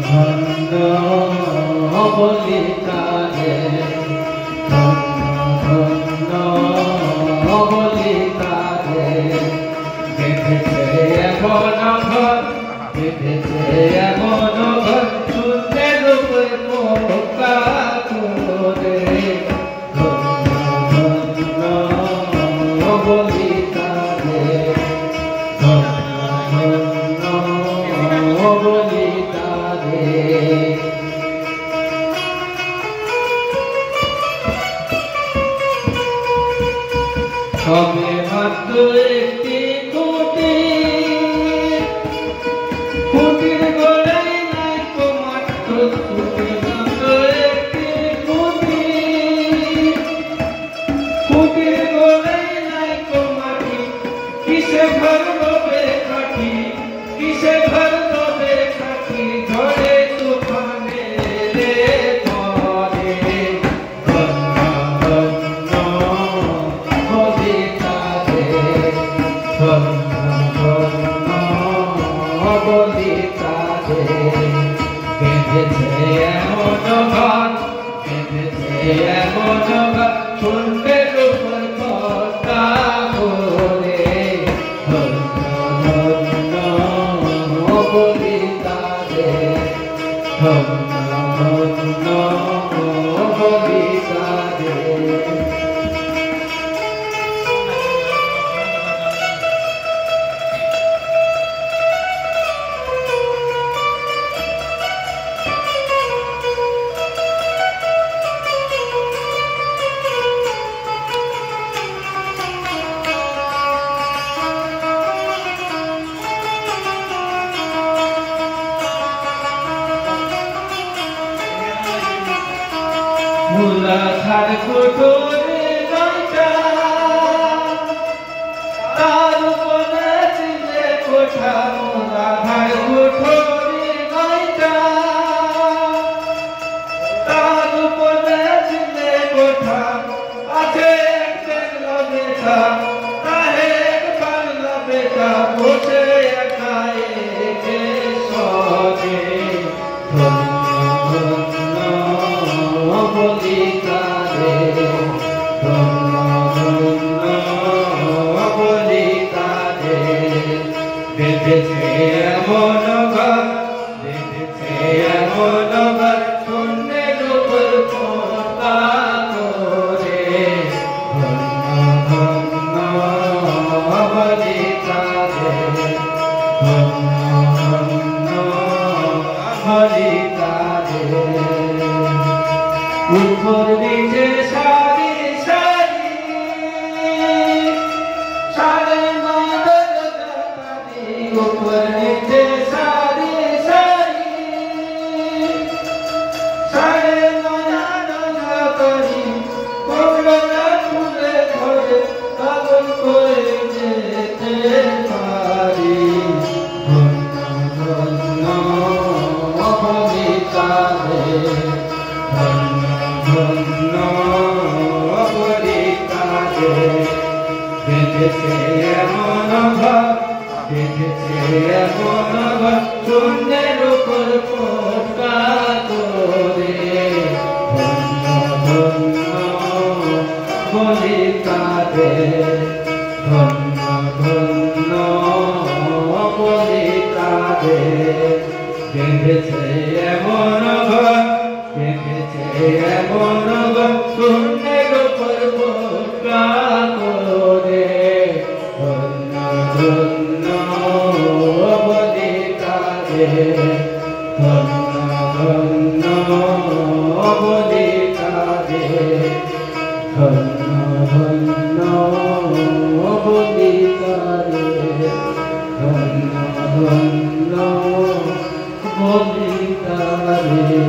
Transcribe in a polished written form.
ধন্য বলি তারে, ধন্য বলি তারে, বেঁধেছে এমন ঘর, বেঁধেছে এমন ঘর, শুনতে লোকে পোকা করে, ধন্য বলি তারে, ধন্য বলি তারে। সবে মাত্র একটি খুঁটি, খুঁটির গোড়ায় নাই তো মাত্র খুঁটি, মাত্র একটি খুঁটি, খুঁটির গোড়ায় নাই তো মাটি, কিসে ঘর রবে কাঠি, কিসে ঘর রবে কাঠি, ঝড়ে তুফানে রে ধরে, ধন্য বলি তারে, ধন্য বলি তারে, বেঁধেছে এমন ঘর, বেঁধেছে এমন ঘর, শুনবে লোকের কথা করে, ধন্য বলি তারে, ধন্য বলি তারে। মূলাধার কুঠুরে গাইটা, তার উপরে চিলে কোঠা, মূলাধার কুঠুরে গাইটা, তার উপরে চিলে কোঠা, আছে একলা বেটা, তাহে বাংলা বেটা, বসে একা একে সবে, বলি তারে, ধন্য বলি তারে, বেঁধেছে এমন ঘর, বেঁধেছে এমন ঘর, শূন্যের উপর পোকা করে, ধন্য বলি তারে, ধন্য বলি তারে। উপর নিচে সারি সারি, সারে মাদল গাতারি, উপর নিচে সারি সারি, সারে মাদল গাতারি, কমলা ফুলে ধরে পাগল করে যেতে পারি, ধন্য বলি তারে, ধন্য বলি তারে, বেঁধেছে এমন ঘর, বেঁধেছে এমন ঘর, শূন্যের উপর পোকা করে, ধন্য বলি তারে, ধন্য বলি তারে, বেঁধেছে এমন ঘর, বেঁধেছে এমন ঘর, শূন্যের উপর পোকা করে, ধন্য বলি তারে, ধন্য বলি তারে, ধন্য বলি তারে, ধন্য বলি তারে।